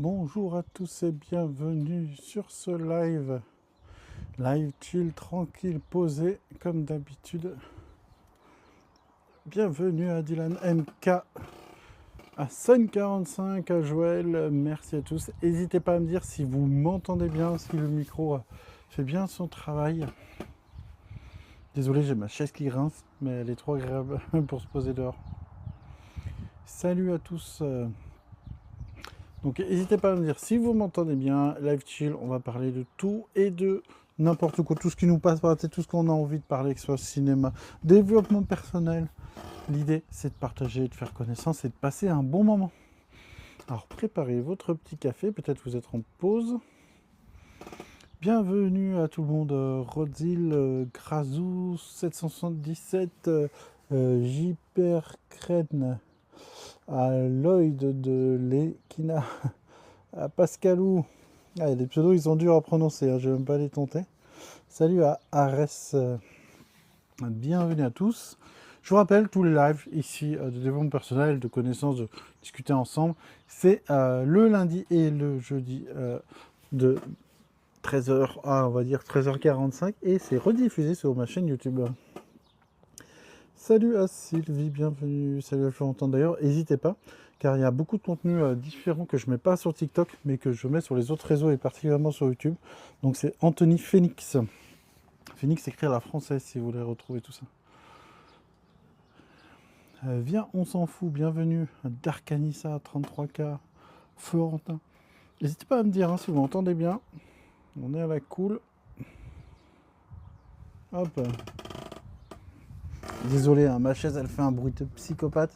Bonjour à tous et bienvenue sur ce live. Live chill, tranquille, posé, comme d'habitude. Bienvenue à Dylan MK, à Sun45, à Joël, merci à tous. N'hésitez pas à me dire si vous m'entendez bien, si le micro fait bien son travail. Désolé, j'ai ma chaise qui grince, mais elle est trop agréable pour se poser dehors. Salut à tous. Donc n'hésitez pas à me dire si vous m'entendez bien. Live chill, on va parler de tout et de n'importe quoi, tout ce qui nous passe par la tête, tout ce qu'on a envie de parler, que ce soit cinéma, développement personnel. L'idée, c'est de partager, de faire connaissance et de passer un bon moment. Alors préparez votre petit café, peut-être vous êtes en pause. Bienvenue à tout le monde, Rodzil, Grazou, 777, Jhypercrène, à Lloyd de l'Equina, à Pascalou. Ah, il y a des pseudos, ils sont durs à prononcer, hein, je ne vais même pas les tenter. Salut à Arès, bienvenue à tous. Je vous rappelle, tous les lives ici de développement personnel, de connaissances, de discuter ensemble, c'est le lundi et le jeudi de 13h à, on va dire, 13h45 et c'est rediffusé sur ma chaîne YouTube. Salut à Sylvie, bienvenue. Salut à Florentin d'ailleurs, n'hésitez pas, car il y a beaucoup de contenus différents que je ne mets pas sur TikTok, mais que je mets sur les autres réseaux et particulièrement sur YouTube. Donc c'est Anthony Phoenix. Phoenix écrit à la française si vous voulez retrouver tout ça. Viens, on s'en fout, bienvenue. Darkanissa, 33K, Florentin. N'hésitez pas à me dire si vous m'entendez bien. On est à la cool. Hop. Désolé, hein, ma chaise elle fait un bruit de psychopathe.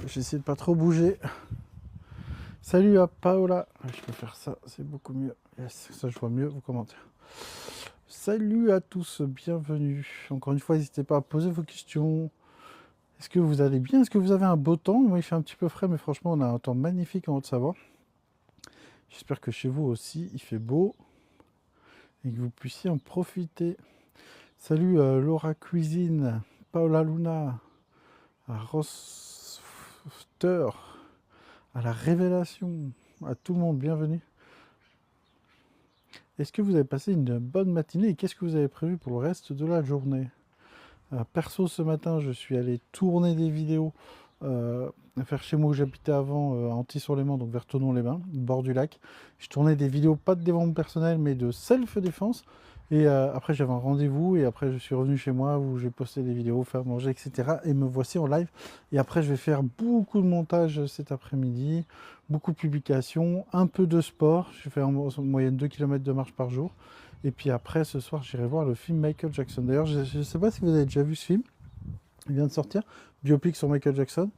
J'essaie de pas trop bouger. Salut à Paola. Je peux faire ça, c'est beaucoup mieux. Yes, ça je vois mieux vos commentaires. Salut à tous, bienvenue. Encore une fois, n'hésitez pas à poser vos questions. Est-ce que vous allez bien? Est-ce que vous avez un beau temps? Moi, il fait un petit peu frais, mais franchement, on a un temps magnifique en Haute-Savoie. J'espère que chez vous aussi, il fait beau et que vous puissiez en profiter. Salut Laura Cuisine, Paola Luna, à Roster, à la Révélation, à tout le monde, bienvenue. Est-ce que vous avez passé une bonne matinée et qu'est-ce que vous avez prévu pour le reste de la journée? Perso, ce matin, je suis allé tourner des vidéos, faire chez moi où j'habitais avant, à Antilly-sur-Léman, donc vers Thonon-les-Bains, bord du lac. Je tournais des vidéos, pas de développement personnel, mais de self-défense. Et après, j'avais un rendez-vous, et après, je suis revenu chez moi où j'ai posté des vidéos, faire manger, etc. Et me voici en live. Et après, je vais faire beaucoup de montage cet après-midi, beaucoup de publications, un peu de sport. Je fais en moyenne 2 km de marche par jour. Et puis après, ce soir, j'irai voir le film Michael Jackson. D'ailleurs, je ne sais pas si vous avez déjà vu ce film. Il vient de sortir. Biopic sur Michael Jackson.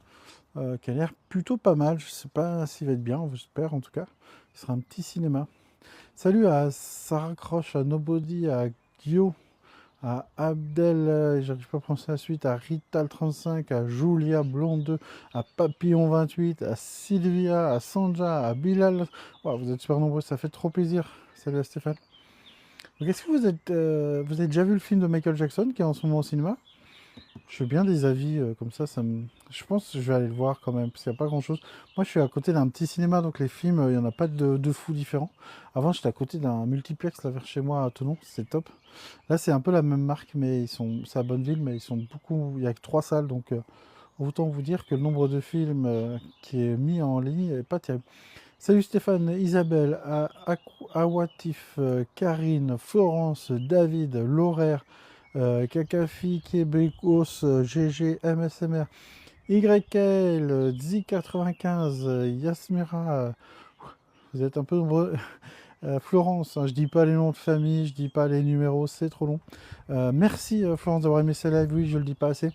Qui a l'air plutôt pas mal. Je ne sais pas s'il va être bien, j'espère en tout cas. Ce sera un petit cinéma. Salut à Sarah Croche, à Nobody, à Gio, à Abdel, j'arrive pas à prononcer la suite, à Rital35, à Julia Blonde, à Papillon28, à Sylvia, à Sanja, à Bilal. Wow, vous êtes super nombreux, ça fait trop plaisir. Salut à Stéphane. Donc, est-ce que vous avez déjà vu le film de Michael Jackson qui est en ce moment au cinéma? Je veux bien des avis comme ça, je pense que je vais aller le voir quand même, parce qu'il n'y a pas grand-chose. Moi, je suis à côté d'un petit cinéma, donc les films, il n'y en a pas de fous différents. Avant, j'étais à côté d'un multiplex là vers chez moi à Thonon, c'est top. Là, c'est un peu la même marque, mais c'est à Bonneville, mais ils sont beaucoup. Il n'y a que 3 salles, donc autant vous dire que le nombre de films qui est mis en ligne n'est pas terrible. Salut Stéphane, Isabelle, Awatif, Karine, Florence, David, Lauraire, Kakafi, Québecos, GG, MSMR, YL, Zi95, Yasmira, vous êtes un peu nombreux. Florence, hein, je dis pas les noms de famille, je dis pas les numéros, c'est trop long. Merci Florence d'avoir aimé ce live, oui, je le dis pas assez.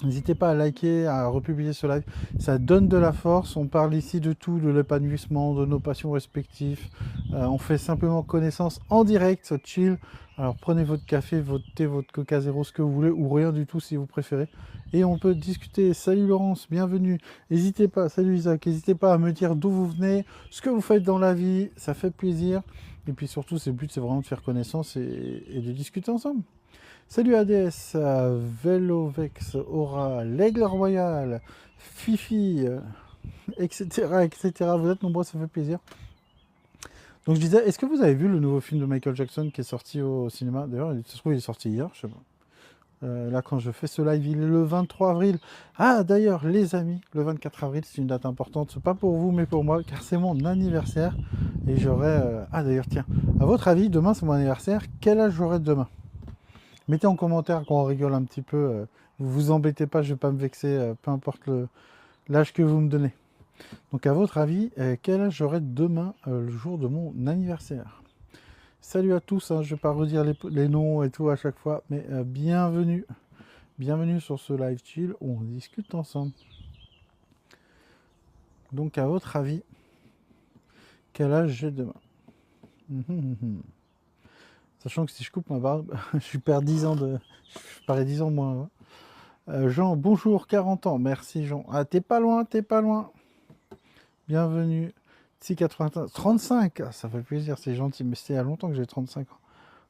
N'hésitez pas à liker, à republier ce live, ça donne de la force. On parle ici de tout, de l'épanouissement, de nos passions respectives. On fait simplement connaissance en direct, chill. Alors prenez votre café, votre thé, votre coca zéro, ce que vous voulez, ou rien du tout si vous préférez. Et on peut discuter. Salut Laurence, bienvenue. N'hésitez pas, salut Isaac, n'hésitez pas à me dire d'où vous venez, ce que vous faites dans la vie, ça fait plaisir. Et puis surtout, le but c'est vraiment de faire connaissance et de discuter ensemble. Salut ADS, Velovex, Aura, l'Aigle Royal, Fifi, etc., etc. Vous êtes nombreux, ça fait plaisir. Donc je disais, est-ce que vous avez vu le nouveau film de Michael Jackson qui est sorti au cinéma? D'ailleurs, ça se trouve, il est sorti hier, je sais pas. Là, quand je fais ce live, il est le 23 avril. Ah, d'ailleurs, les amis, le 24 avril, c'est une date importante. C'est pas pour vous, mais pour moi, car c'est mon anniversaire. Et j'aurai... Ah, d'ailleurs, tiens, à votre avis, demain, c'est mon anniversaire. Quel âge j'aurai demain? Mettez en commentaire qu'on rigole un petit peu. Vous vous embêtez pas, je vais pas me vexer, peu importe l'âge que vous me donnez. Donc, à votre avis, quel âge j'aurai demain, le jour de mon anniversaire? Salut à tous, hein, je ne vais pas redire les noms et tout à chaque fois, mais bienvenue. Bienvenue sur ce live chill où on discute ensemble. Donc, à votre avis, quel âge j'ai demain? Sachant que si je coupe ma barbe, je perds 10 ans de... Je parais 10 ans de moins. Jean, bonjour, 40 ans. Merci Jean. Ah, t'es pas loin, t'es pas loin. Bienvenue. 6,95. 35, ah, ça fait plaisir, c'est gentil. Mais c'était il y a longtemps que j'ai 35 ans.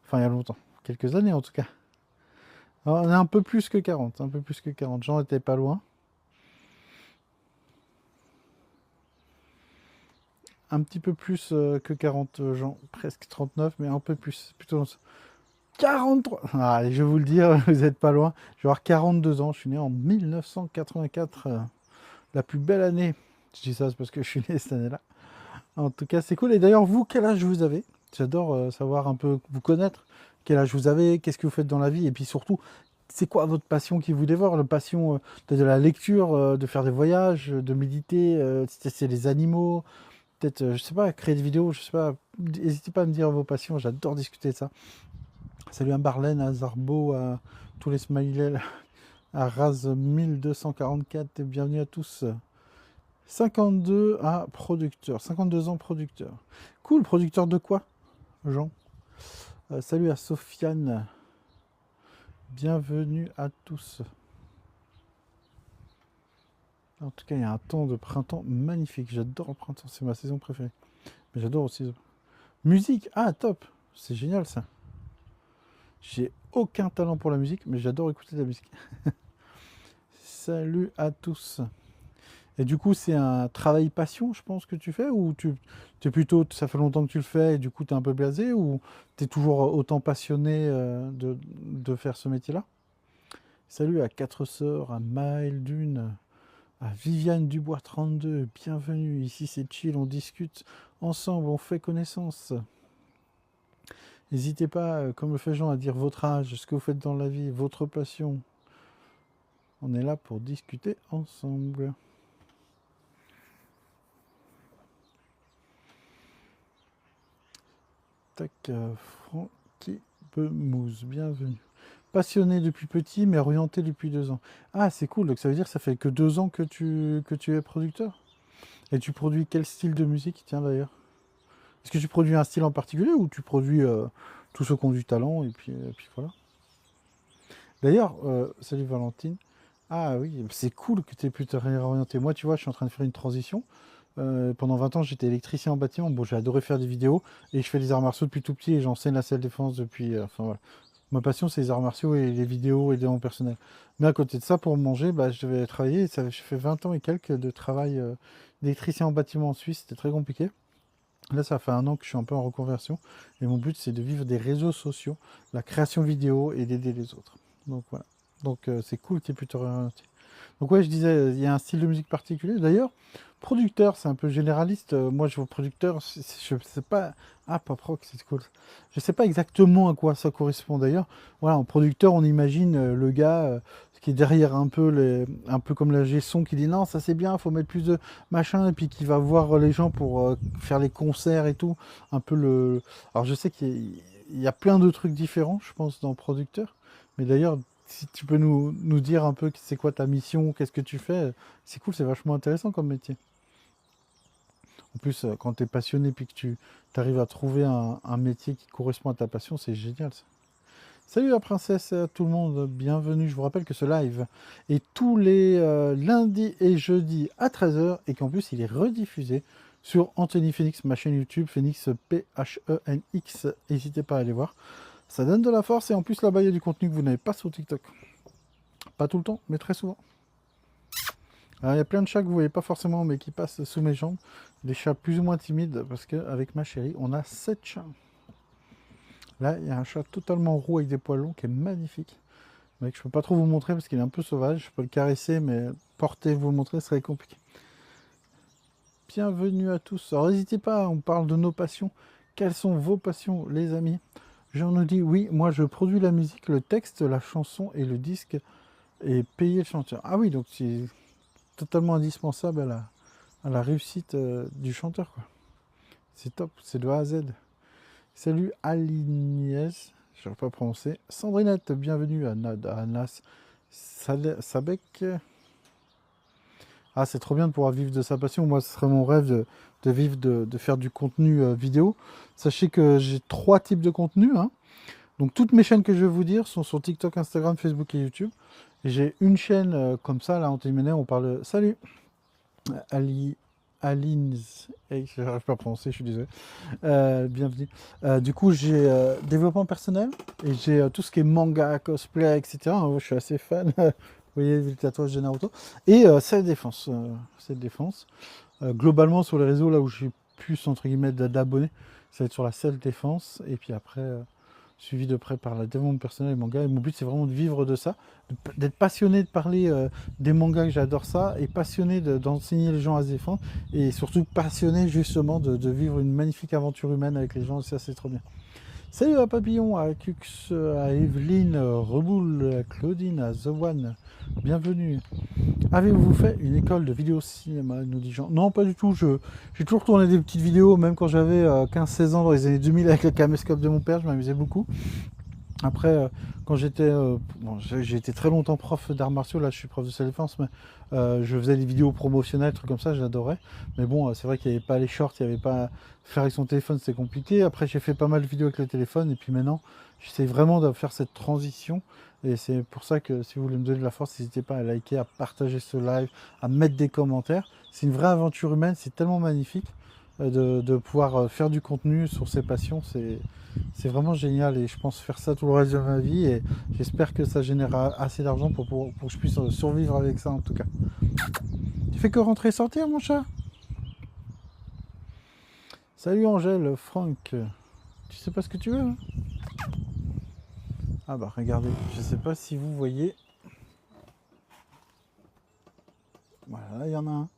Enfin, il y a longtemps. Quelques années en tout cas. Alors, on est un peu plus que 40. Un peu plus que 40. Jean était pas loin. Un petit peu plus que 40 Jean. Presque 39, mais un peu plus. Plutôt dans 43. Ah, allez, je vais vous le dire, vous n'êtes pas loin. Je vais avoir 42 ans. Je suis né en 1984. La plus belle année. Je dis ça, c'est parce que je suis né cette année-là. En tout cas, c'est cool. Et d'ailleurs, vous, quel âge vous avez? J'adore savoir un peu, vous connaître. Quel âge vous avez? Qu'est-ce que vous faites dans la vie? Et puis surtout, c'est quoi votre passion qui vous dévore? La passion peut-être de la lecture, de faire des voyages, de méditer, c'est les animaux, peut-être, je sais pas, créer des vidéos, je sais pas. N'hésitez pas à me dire vos passions, j'adore discuter de ça. Salut à Barlène, à Zarbo, à tous les smileys, à Raz 1244, et bienvenue à tous. 52 à producteur, 52 ans producteur. Cool, producteur de quoi, Jean? Salut à Sofiane. Bienvenue à tous. En tout cas, il y a un temps de printemps magnifique. J'adore le printemps, c'est ma saison préférée. Mais j'adore aussi. Musique, ah top, c'est génial ça. J'ai aucun talent pour la musique, mais j'adore écouter de la musique. Salut à tous. Et du coup, c'est un travail passion, je pense, que tu fais, ou tu es plutôt, ça fait longtemps que tu le fais et du coup tu es un peu blasé, ou tu es toujours autant passionné de faire ce métier-là? Salut à Quatre Sœurs, à Maël Dune, à Viviane Dubois 32, bienvenue, ici c'est chill, on discute ensemble, on fait connaissance. N'hésitez pas, comme le fait Jean, à dire votre âge, ce que vous faites dans la vie, votre passion. On est là pour discuter ensemble. Tac, Francky Bemouze, bienvenue. Passionné depuis petit, mais orienté depuis 2 ans. Ah, c'est cool, donc ça veut dire que ça fait que 2 ans que tu es producteur? Et tu produis quel style de musique, tiens d'ailleurs? Est-ce que tu produis un style en particulier ou tu produis tous ceux qui ont du talent et puis voilà. D'ailleurs, salut Valentine. Ah oui, c'est cool que tu aies pu te réorienter. Moi, tu vois, je suis en train de faire une transition. Pendant 20 ans, j'étais électricien en bâtiment. Bon, j'ai adoré faire des vidéos et je fais des arts martiaux depuis tout petit et j'enseigne la self-défense depuis. Enfin voilà. Ma passion, c'est les arts martiaux et les vidéos et le développement personnel. Mais à côté de ça, pour manger, bah, je devais travailler. Et ça, j'ai fait 20 ans et quelques de travail d'électricien en bâtiment en Suisse. C'était très compliqué. Là, ça fait 1 an que je suis un peu en reconversion. Et mon but, c'est de vivre des réseaux sociaux, la création vidéo et d'aider les autres. Donc voilà. Donc c'est cool que tu aies pu te réorienter. Donc ouais, je disais, il y a un style de musique particulier. D'ailleurs, producteur, c'est un peu généraliste. Moi, je vois producteur, je sais pas... Ah, pop rock, c'est cool. Je sais pas exactement à quoi ça correspond d'ailleurs. Voilà, en producteur, on imagine le gars qui est derrière un peu comme la son qui dit non, ça c'est bien, faut mettre plus de machin, et puis qui va voir les gens pour faire les concerts et tout. Un peu le... Alors je sais qu'il y a plein de trucs différents, je pense, dans producteur. Mais d'ailleurs, si tu peux nous dire un peu c'est quoi ta mission, qu'est-ce que tu fais, c'est cool, c'est vachement intéressant comme métier. En plus, quand tu es passionné puis que tu arrives à trouver un métier qui correspond à ta passion, c'est génial ça. Salut la princesse et à tout le monde, bienvenue. Je vous rappelle que ce live est tous les lundis et jeudis à 13h et qu'en plus il est rediffusé sur Anthony Phoenix, ma chaîne YouTube, Phoenix Phenix. N'hésitez pas à aller voir. Ça donne de la force et en plus là-bas il y a du contenu que vous n'avez pas sur TikTok. Pas tout le temps, mais très souvent. Alors, il y a plein de chats que vous voyez pas forcément, mais qui passent sous mes jambes. Des chats plus ou moins timides, parce qu'avec ma chérie, on a 7 chats. Là, il y a un chat totalement roux avec des poils longs qui est magnifique. Mec, je peux pas trop vous montrer parce qu'il est un peu sauvage. Je peux le caresser, mais porter, vous le montrer, ce serait compliqué. Bienvenue à tous. Alors n'hésitez pas, on parle de nos passions. Quelles sont vos passions, les amis? Jean nous dit, oui, moi je produis la musique, le texte, la chanson et le disque et payer le chanteur. Ah oui, donc c'est totalement indispensable à la réussite du chanteur, quoi. C'est top, c'est de A à Z. Salut Alignès, je ne vais pas prononcer. Sandrinette, bienvenue à Nas Sabek. Ah, c'est trop bien de pouvoir vivre de sa passion. Moi, ce serait mon rêve de vivre, de faire du contenu vidéo. Sachez que j'ai 3 types de contenu, hein. Donc, toutes mes chaînes que je vais vous dire sont sur TikTok, Instagram, Facebook et YouTube. Et j'ai une chaîne comme ça, là, en Téléménais, on parle... Salut Aline, je n'arrive pas à prononcer, je suis désolé. Bienvenue. Du coup, j'ai développement personnel et j'ai tout ce qui est manga, cosplay, etc. Moi, je suis assez fan. Vous voyez le tatouage de Naruto. Et self-défense. Self-défense. Globalement, sur les réseaux, là où j'ai plus, entre guillemets, d'abonnés, ça va être sur la self-défense. Et puis après, suivi de près par la développement personnel et manga. Et mon but, c'est vraiment de vivre de ça, d'être passionné de parler des mangas, que j'adore ça, et passionné d'enseigner les gens à se défendre, et surtout passionné justement de vivre une magnifique aventure humaine avec les gens. Et ça, c'est trop bien. Salut à Papillon, à Cux, à Evelyne, Reboul, à Claudine, à The One. Bienvenue. Avez-vous fait une école de vidéo cinéma, nous dit Jean? Non, pas du tout. J'ai toujours tourné des petites vidéos, même quand j'avais 15-16 ans dans les années 2000 avec le caméscope de mon père, je m'amusais beaucoup. Après, quand j'étais... bon, j'ai été très longtemps prof d'arts martiaux, là je suis prof de self-défense, mais je faisais des vidéos promotionnelles, trucs comme ça, j'adorais. Mais bon, c'est vrai qu'il n'y avait pas les shorts, il n'y avait pas... Faire avec son téléphone, c'était compliqué. Après, j'ai fait pas mal de vidéos avec le téléphone, et puis maintenant, j'essaie vraiment de faire cette transition. Et c'est pour ça que si vous voulez me donner de la force, n'hésitez pas à liker, à partager ce live, à mettre des commentaires. C'est une vraie aventure humaine, c'est tellement magnifique de pouvoir faire du contenu sur ses passions. C'est vraiment génial et je pense faire ça tout le reste de ma vie et j'espère que ça générera assez d'argent pour que je puisse survivre avec ça en tout cas. Tu fais que rentrer et sortir mon chat? Salut Angèle, Franck. Tu sais pas ce que tu veux hein? Ah bah regardez, je sais pas si vous voyez. Voilà, il y en a un.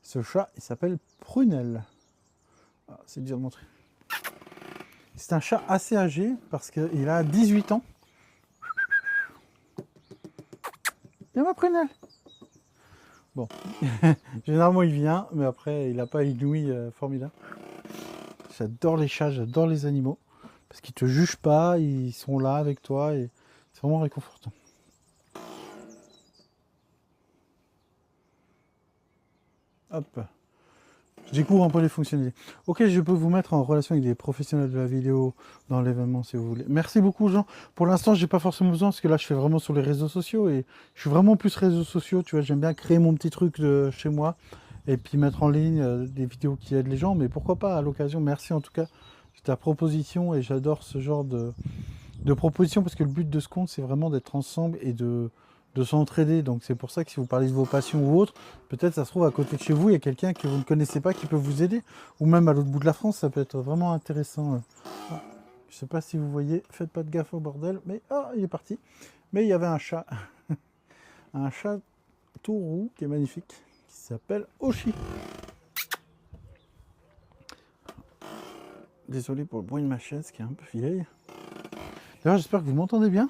Ce chat, il s'appelle Prunelle. Ah, c'est dur de montrer. C'est un chat assez âgé parce qu'il a 18 ans. Viens ma Prunelle. Bon, généralement il vient, mais après il n'a pas une ouïe formidable. J'adore les chats, j'adore les animaux. Parce qu'ils te jugent pas, ils sont là avec toi et c'est vraiment réconfortant. Hop. Je découvre un peu les fonctionnalités. Ok, je peux vous mettre en relation avec des professionnels de la vidéo dans l'événement si vous voulez. Merci beaucoup Jean. Pour l'instant, j'ai pas forcément besoin parce que là, je fais vraiment sur les réseaux sociaux et je suis vraiment plus réseaux sociaux. Tu vois, j'aime bien créer mon petit truc de chez moi et puis mettre en ligne des vidéos qui aident les gens. Mais pourquoi pas à l'occasion. Merci en tout cas de ta proposition et j'adore ce genre de proposition parce que le but de ce compte, c'est vraiment d'être ensemble et de s'entraider. Donc c'est pour ça que si vous parlez de vos passions ou autres, peut-être ça se trouve à côté de chez vous, il y a quelqu'un que vous ne connaissez pas qui peut vous aider. Ou même à l'autre bout de la France, ça peut être vraiment intéressant. Ah, je ne sais pas si vous voyez, faites pas de gaffe au bordel, mais il est parti. Mais il y avait un chat. Un chat tout roux qui est magnifique, qui s'appelle Oshi. Désolé pour le bruit de ma chaise qui est un peu vieille. D'ailleurs, j'espère que vous m'entendez bien.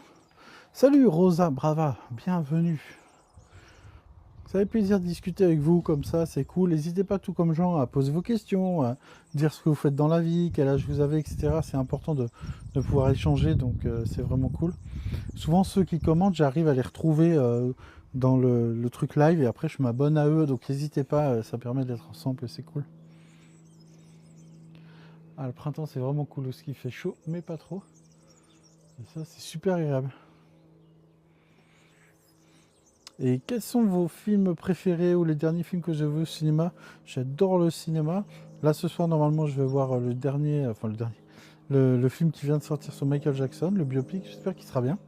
Salut Rosa Brava, bienvenue. Ça fait plaisir de discuter avec vous comme ça, c'est cool. N'hésitez pas tout comme Jean à poser vos questions, à dire ce que vous faites dans la vie, quel âge vous avez, etc. C'est important de pouvoir échanger, donc c'est vraiment cool. Souvent ceux qui commentent, j'arrive à les retrouver dans le truc live et après je m'abonne à eux, donc n'hésitez pas, ça permet d'être ensemble et c'est cool. Ah, le printemps c'est vraiment cool parce qu'il fait chaud, mais pas trop. Et ça c'est super agréable. Et quels sont vos films préférés ou les derniers films que j'ai vus au cinéma? J'adore le cinéma. Là, ce soir, normalement, je vais voir le dernier, le film qui vient de sortir sur Michael Jackson, le biopic. J'espère qu'il sera bien.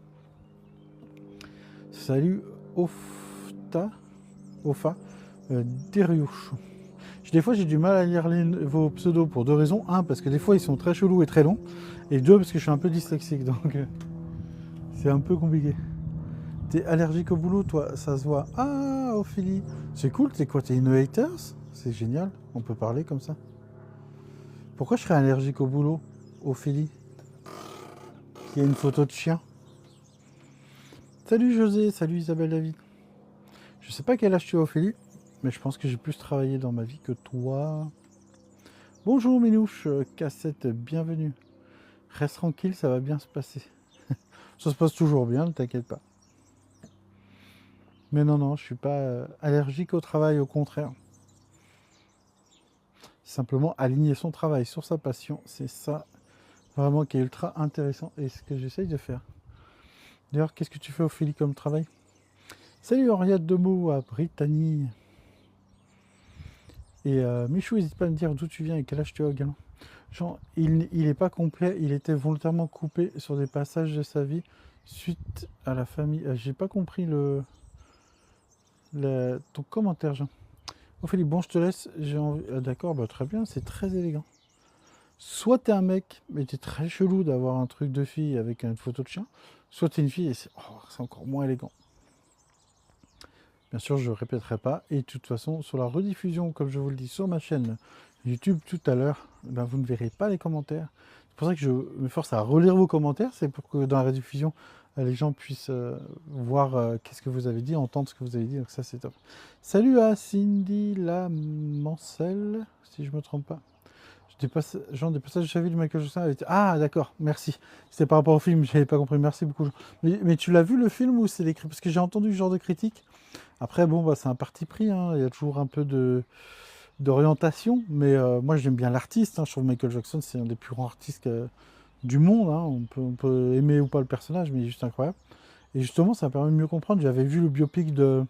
Salut, Ofta. Ofa, Deriouche. Des fois, j'ai du mal à lire vos pseudos pour deux raisons. Un, parce que des fois, ils sont très chelous et très longs. Et deux, parce que je suis un peu dyslexique, donc c'est un peu compliqué. T'es allergique au boulot, toi, ça se voit. Ah, Ophélie, c'est cool, t'es quoi, t'es une haters? C'est génial, on peut parler comme ça. Pourquoi je serais allergique au boulot, Ophélie? Il y a une photo de chien. Salut José, salut Isabelle David. Je sais pas quel âge tu as, Ophélie, mais je pense que j'ai plus travaillé dans ma vie que toi. Bonjour Minouche, cassette, bienvenue. Reste tranquille, ça va bien se passer. Ça se passe toujours bien, ne t'inquiète pas. Mais non, non, je suis pas allergique au travail, au contraire. Simplement aligner son travail sur sa passion, c'est ça vraiment qui est ultra intéressant et ce que j'essaye de faire. D'ailleurs, qu'est-ce que tu fais, Ophélie, comme travail? Salut Henriette Demeaux à Brittany. Et Michou, n'hésite pas à me dire d'où tu viens et quel âge tu as également. Genre, il n'est pas complet, il était volontairement coupé sur des passages de sa vie suite à la famille. J'ai pas compris ton commentaire, Jean. Ophélie, bon, je te laisse. J'ai envie. D'accord, bah, très bien, c'est très élégant. Soit t'es un mec, mais t'es très chelou d'avoir un truc de fille avec une photo de chien, soit t'es une fille et c'est encore moins élégant. Bien sûr, je ne répéterai pas. Et de toute façon, sur la rediffusion, comme je vous le dis sur ma chaîne YouTube tout à l'heure, ben, vous ne verrez pas les commentaires. C'est pour ça que je me force à relire vos commentaires. C'est pour que dans la rediffusion, les gens puissent voir qu'est-ce que vous avez dit, entendre ce que vous avez dit. Donc ça, c'est top. Salut à Cindy Lamancel, si je ne me trompe pas. Des passages de sa vie de Michael Jackson. Ah, d'accord, merci. C'était par rapport au film, je n'avais pas compris. Merci beaucoup. Mais tu l'as vu le film ou c'est l'écrit? Parce que j'ai entendu ce genre de critique. Après, bon, bah, c'est un parti pris, hein. Il y a toujours un peu d'orientation, mais moi j'aime bien l'artiste, hein. Je trouve Michael Jackson, c'est un des plus grands artistes du monde, hein. On peut aimer ou pas le personnage, mais il est juste incroyable. Et justement, ça m'a permis de mieux comprendre. J'avais vu le biopic de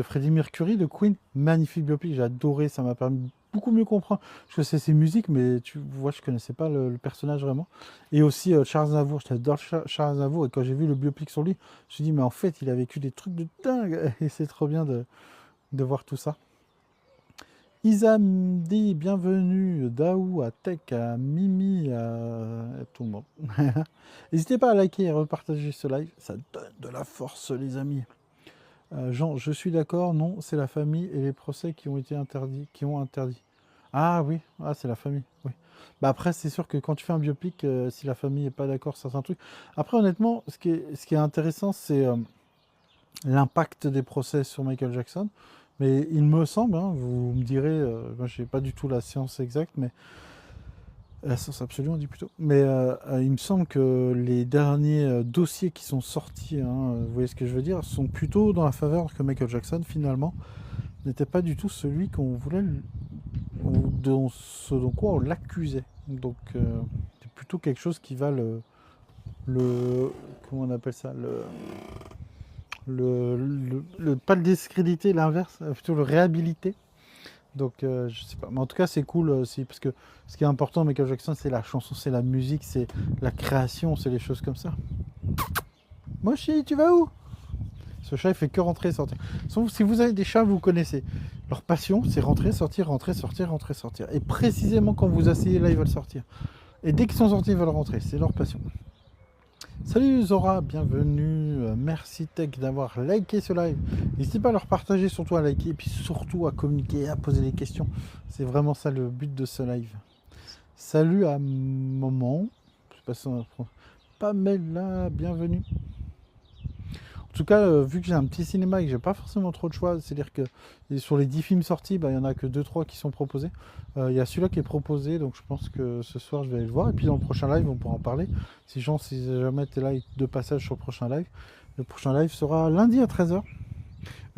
Freddie Mercury, de Queen, magnifique biopic, j'ai adoré, ça m'a permis de beaucoup mieux comprendre. Je sais ses musiques, mais tu vois, je connaissais pas le personnage vraiment. Et aussi Charles Aznavour, j'adore Charles Aznavour, et quand j'ai vu le biopic sur lui, je me suis dit, mais en fait, il a vécu des trucs de dingue, et c'est trop bien de voir tout ça. Isa me dit bienvenue, Daou, à Tech, à Mimi, à tout le monde. N'hésitez pas à liker et repartager ce live, ça donne de la force les amis. Jean, je suis d'accord, non, c'est la famille et les procès qui ont été interdits, qui ont interdit. Ah oui, ah, c'est la famille, oui. Bah après, c'est sûr que quand tu fais un biopic, si la famille n'est pas d'accord sur certains trucs. Après, honnêtement, ce qui est intéressant, c'est l'impact des procès sur Michael Jackson. Mais il me semble, hein, vous me direz, moi je n'ai pas du tout la science exacte, mais la science absolue on dit plutôt. Mais il me semble que les derniers dossiers qui sont sortis, hein, vous voyez ce que je veux dire, sont plutôt dans la faveur que Michael Jackson finalement n'était pas du tout celui qu'on voulait, ce dont quoi on l'accusait. Donc c'est plutôt quelque chose qui va comment on appelle ça, pas le discréditer, l'inverse, plutôt le réhabiliter. Donc je sais pas, mais en tout cas c'est cool aussi, parce que ce qui est important Michael Jackson, c'est la chanson, c'est la musique, c'est la création, c'est les choses comme ça. Moshi, tu vas où? Ce chat il fait que rentrer et sortir. Si vous avez des chats, vous connaissez. Leur passion, c'est rentrer, sortir, rentrer, sortir, rentrer, sortir. Et précisément quand vous asseyez là, ils veulent sortir. Et dès qu'ils sont sortis, ils veulent rentrer. C'est leur passion. Salut Zora, bienvenue. Merci Tech d'avoir liké ce live. N'hésitez pas à leur partager, surtout à liker, et puis surtout à communiquer, à poser des questions. C'est vraiment ça le but de ce live. Salut à Maman. Je sais pas si on a... Pamela, bienvenue. En tout cas, vu que j'ai un petit cinéma et que j'ai pas forcément trop de choix, c'est-à-dire que sur les 10 films sortis, bah, il n'y en a que 2-3 qui sont proposés. Il y a celui-là qui est proposé, donc je pense que ce soir je vais aller le voir. Et puis dans le prochain live, on pourra en parler. Si jamais tu es là et de passage sur le prochain live sera lundi à 13h.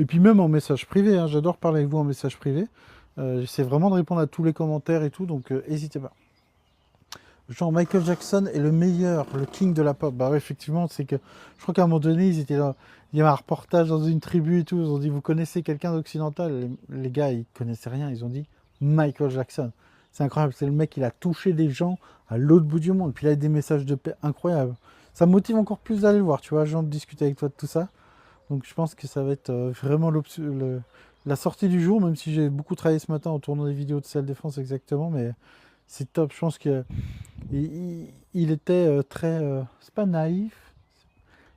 Et puis même en message privé, hein, j'adore parler avec vous en message privé. J'essaie vraiment de répondre à tous les commentaires et tout, donc n'hésitez pas. Genre Michael Jackson est le meilleur, le king de la pop. Bah ouais, effectivement, c'est que je crois qu'à un moment donné, ils étaient là. Il y avait un reportage dans une tribu et tout. Ils ont dit, vous connaissez quelqu'un d'occidental? Les gars, ils connaissaient rien. Ils ont dit Michael Jackson. C'est incroyable. C'est le mec, il a touché des gens à l'autre bout du monde. Puis il a des messages de paix incroyables. Ça me motive encore plus d'aller le voir. Tu vois, genre de discuter avec toi de tout ça. Donc je pense que ça va être vraiment la sortie du jour, même si j'ai beaucoup travaillé ce matin en tournant des vidéos de self-défense exactement, mais c'est top. Je pense que il était très... c'est pas naïf,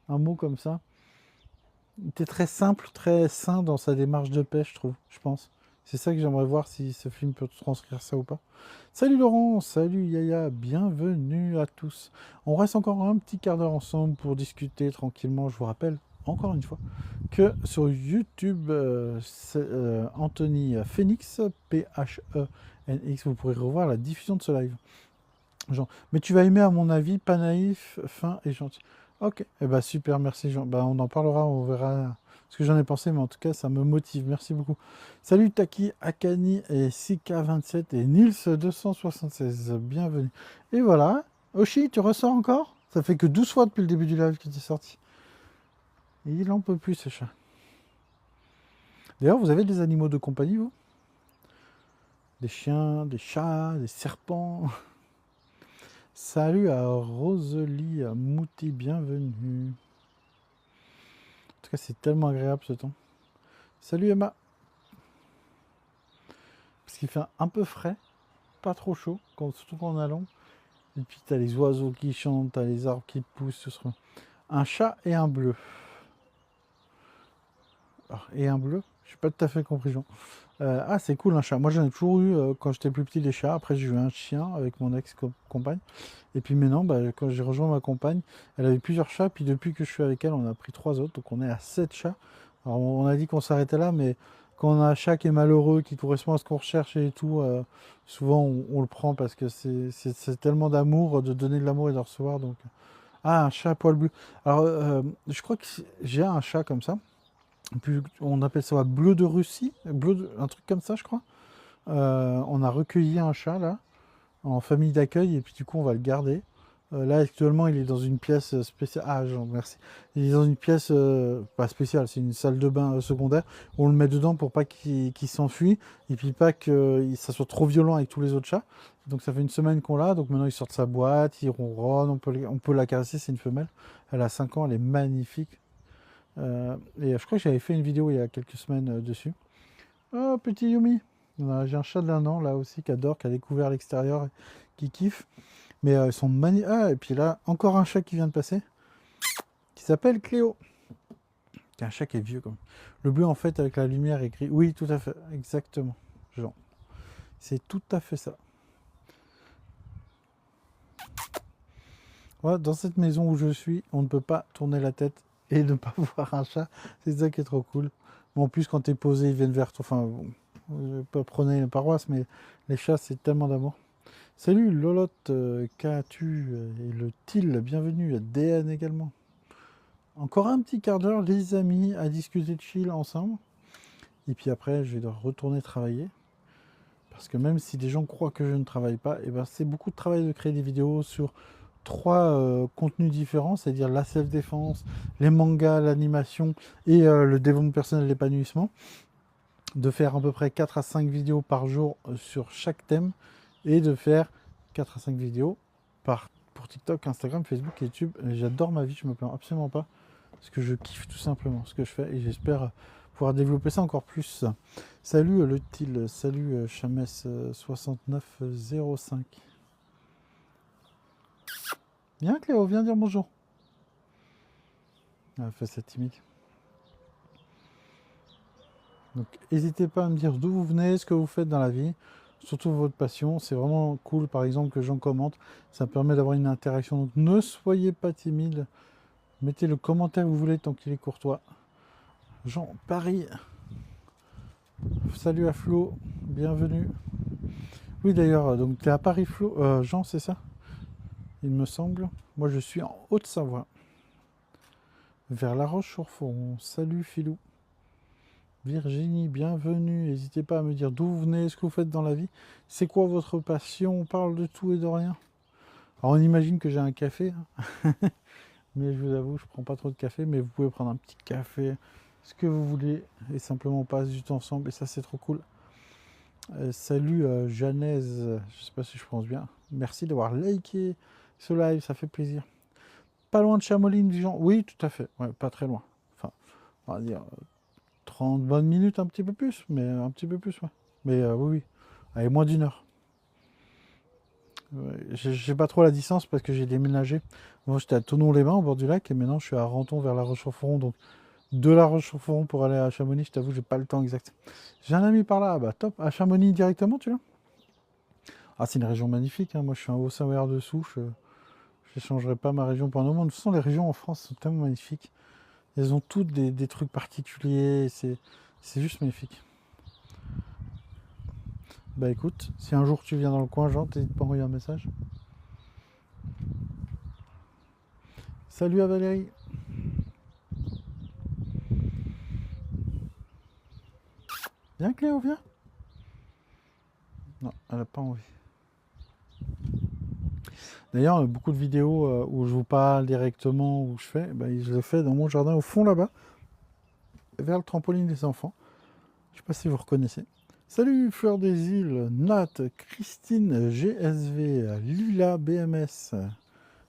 un mot comme ça. Il était très simple, très sain dans sa démarche de paix, je trouve, je pense. C'est ça que j'aimerais voir si ce film peut transcrire ça ou pas. Salut Laurent, salut Yaya, bienvenue à tous. On reste encore un petit quart d'heure ensemble pour discuter tranquillement. Je vous rappelle, encore une fois, que sur YouTube, Anthony Phoenix, Phenix, vous pourrez revoir la diffusion de ce live. Jean. Mais tu vas aimer à mon avis, pas naïf, fin et gentil. Ok, eh ben super, merci Jean. Ben, on en parlera, on verra ce que j'en ai pensé, mais en tout cas ça me motive, merci beaucoup. Salut Taki, Akani et Sika27 et Nils276, bienvenue. Et voilà, Oshi, tu ressors encore? Ça fait que 12 fois depuis le début du live que tu es sorti. Et il en peut plus ce chat. D'ailleurs, vous avez des animaux de compagnie, vous? Des chiens, des chats, des serpents? Salut à Rosalie Mouti, bienvenue. En tout cas, c'est tellement agréable ce temps. Salut Emma. Parce qu'il fait un peu frais, pas trop chaud, surtout quand on a long. Et puis t'as les oiseaux qui chantent, t'as les arbres qui poussent. Un chat et un bleu. Et un bleu? Je n'ai pas tout à fait compris, Jean. Ah, c'est cool un chat. Moi, j'en ai toujours eu quand j'étais plus petit des chats. Après, j'ai eu un chien avec mon ex-compagne. Et puis maintenant, bah, quand j'ai rejoint ma compagne, elle avait plusieurs chats. Puis depuis que je suis avec elle, on a pris 3 autres. Donc on est à 7 chats. Alors on a dit qu'on s'arrêtait là, mais quand on a un chat qui est malheureux, qui correspond à ce qu'on recherche et tout, souvent on le prend parce que c'est tellement d'amour, de donner de l'amour et de recevoir. Donc... Ah, un chat à poil bleu. Alors, je crois que j'ai un chat comme ça. Puis, on appelle ça bleu de Russie, un truc comme ça, je crois. On a recueilli un chat là, en famille d'accueil, et puis du coup, on va le garder. Là, actuellement, il est dans une pièce spéciale. Ah, Jean, merci. Il est dans une pièce pas spéciale, c'est une salle de bain secondaire. On le met dedans pour pas qu'il s'enfuit, et puis pas que ça soit trop violent avec tous les autres chats. Donc, ça fait une semaine qu'on l'a. Donc, maintenant, il sort de sa boîte, il ronronne, on peut la caresser, c'est une femelle. Elle a 5 ans, elle est magnifique. Et je crois que j'avais fait une vidéo il y a quelques semaines dessus. Oh, petit Yumi. J'ai un chat d'1 an là aussi qui adore, qui a découvert l'extérieur, qui kiffe. Mais ils sont magnifiques. Ah, et puis là, encore un chat qui vient de passer, qui s'appelle Cléo. C'est un chat qui est vieux comme. Le bleu en fait avec la lumière est gris. Oui, tout à fait, exactement. Genre, c'est tout à fait ça. Voilà, dans cette maison où je suis, on ne peut pas tourner la tête et ne pas voir un chat. C'est ça qui est trop cool. Bon, en plus, quand t'es posé, ils viennent vers toi. Enfin, bon, pas prôner une paroisse, mais les chats, c'est tellement d'amour. Salut Lolotte, qu'as-tu et le Til, bienvenue à DN également. Encore un petit quart d'heure, les amis, à discuter de chill ensemble. Et puis après, je vais devoir retourner travailler. Parce que même si des gens croient que je ne travaille pas, et ben c'est beaucoup de travail de créer des vidéos sur 3 contenus différents, c'est-à-dire la self-défense, les mangas, l'animation et le développement personnel, l'épanouissement. De faire à peu près 4 à 5 vidéos par jour sur chaque thème et de faire 4 à 5 vidéos pour TikTok, Instagram, Facebook, YouTube. J'adore ma vie, je me plains absolument pas. Parce que je kiffe tout simplement ce que je fais et j'espère pouvoir développer ça encore plus. Salut le Til, salut Chames 6905. Viens Cléo, viens dire bonjour. Ah, fais ça timide. Donc n'hésitez pas à me dire d'où vous venez, ce que vous faites dans la vie, surtout votre passion. C'est vraiment cool par exemple que j'en commente. Ça permet d'avoir une interaction. Donc ne soyez pas timide. Mettez le commentaire que vous voulez tant qu'il est courtois. Jean, Paris. Salut à Flo, bienvenue. Oui d'ailleurs, donc tu es à Paris Flo, Jean, c'est ça? Il me semble. Moi je suis en Haute-Savoie. Vers La Roche-sur-Foron. Salut Philou. Virginie, bienvenue. N'hésitez pas à me dire d'où vous venez, ce que vous faites dans la vie. C'est quoi votre passion? On parle de tout et de rien. Alors on imagine que j'ai un café. Hein. Mais je vous avoue, je prends pas trop de café. Mais vous pouvez prendre un petit café, ce que vous voulez. Et simplement on passe du temps ensemble. Et ça c'est trop cool. Salut Janaise. Je sais pas si je pense bien. Merci d'avoir liké ce live, ça fait plaisir. Pas loin de Chamonix, Dijon. Oui, tout à fait. Ouais, pas très loin. Enfin, on va dire 30 bonnes minutes, un petit peu plus, mais un petit peu plus, ouais. Mais oui, oui. Allez, moins d'une heure. J'ai pas trop la distance parce que j'ai déménagé. Moi, j'étais à Thonon-les-Bains, au bord du lac, et maintenant, je suis à Renton, vers La Roche-sur-Foron. Donc, de La Roche-sur-Foron pour aller à Chamonix, je t'avoue, j'ai pas le temps exact. J'ai un ami par là, bah top. À Chamonix directement, tu vois? Ah, c'est une région magnifique, hein. Moi, je suis un Haut-Savoyard de souche. Je n'échangerai pas ma région pour un moment. De toute façon, les régions en France sont tellement magnifiques. Elles ont toutes des trucs particuliers. C'est juste magnifique. Bah écoute, si un jour tu viens dans le coin, Jean, t'hésites pas à envoyer un message. Salut à Valérie. Viens Cléo, viens. Non, elle n'a pas envie. D'ailleurs, beaucoup de vidéos où je vous parle directement, où je fais, bah, je le fais dans mon jardin au fond là-bas, vers le trampoline des enfants. Je sais pas si vous reconnaissez. Salut Fleur des Îles, Nat, Christine, GSV, Lila, BMS,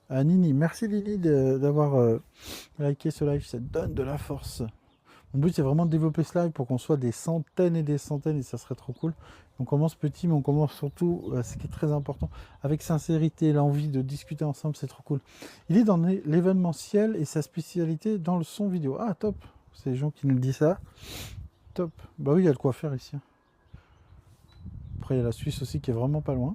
Nini. Merci Lily d'avoir liké ce live, ça donne de la force. Mon but c'est vraiment de développer ce live pour qu'on soit des centaines et ça serait trop cool. On commence petit mais on commence surtout, ce qui est très important, avec sincérité, l'envie de discuter ensemble, c'est trop cool. Il est dans l'événementiel et sa spécialité dans le son vidéo. Ah top, c'est les gens qui nous disent ça. Top. Bah oui, il y a de quoi faire ici. Après, il y a la Suisse aussi qui est vraiment pas loin.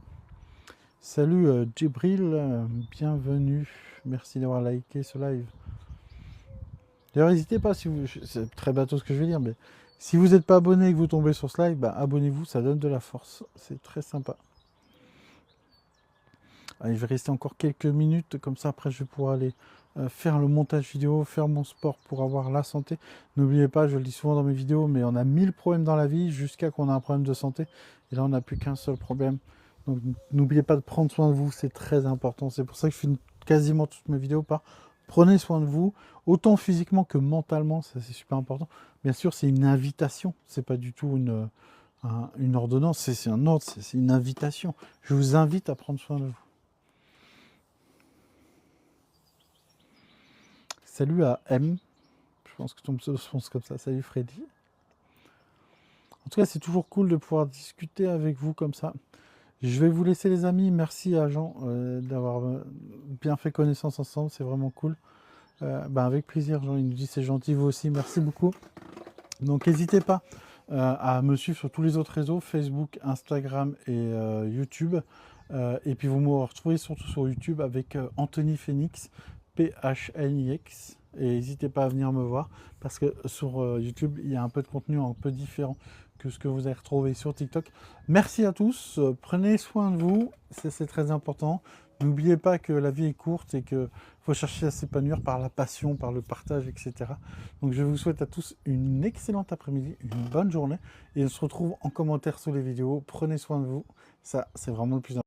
Salut Djibril, bienvenue. Merci d'avoir liké ce live. D'ailleurs, n'hésitez pas, si vous, c'est très bateau ce que je vais dire, mais si vous n'êtes pas abonné et que vous tombez sur ce live, bah, abonnez-vous, ça donne de la force. C'est très sympa. Allez, je vais rester encore quelques minutes, comme ça après je vais pouvoir aller faire le montage vidéo, faire mon sport pour avoir la santé. N'oubliez pas, je le dis souvent dans mes vidéos, mais on a 1000 problèmes dans la vie jusqu'à qu'on ait un problème de santé. Et là, on n'a plus qu'un seul problème. Donc n'oubliez pas de prendre soin de vous, c'est très important. C'est pour ça que je finis quasiment toutes mes vidéos par prenez soin de vous, autant physiquement que mentalement, ça c'est super important. Bien sûr, c'est une invitation, c'est pas du tout une ordonnance, c'est un ordre, c'est une invitation. Je vous invite à prendre soin de vous. Salut à M. Je pense que ton pseudo se prononce comme ça. Salut Freddy. En tout cas, c'est toujours cool de pouvoir discuter avec vous comme ça. Je vais vous laisser les amis. Merci à Jean d'avoir bien fait connaissance ensemble. C'est vraiment cool. Avec plaisir, Jean. Il nous dit c'est gentil, vous aussi. Merci beaucoup. Donc n'hésitez pas à me suivre sur tous les autres réseaux, Facebook, Instagram et YouTube. Et puis vous me retrouvez surtout sur YouTube avec Anthony Phoenix, PHNIX. Et n'hésitez pas à venir me voir parce que sur YouTube, il y a un peu de contenu un peu différent que ce que vous allez retrouver sur TikTok. Merci à tous, prenez soin de vous, c'est très important. N'oubliez pas que la vie est courte et qu'il faut chercher à s'épanouir par la passion, par le partage, etc. Donc je vous souhaite à tous une excellente après-midi, une bonne journée et on se retrouve en commentaire sous les vidéos. Prenez soin de vous, ça c'est vraiment le plus important.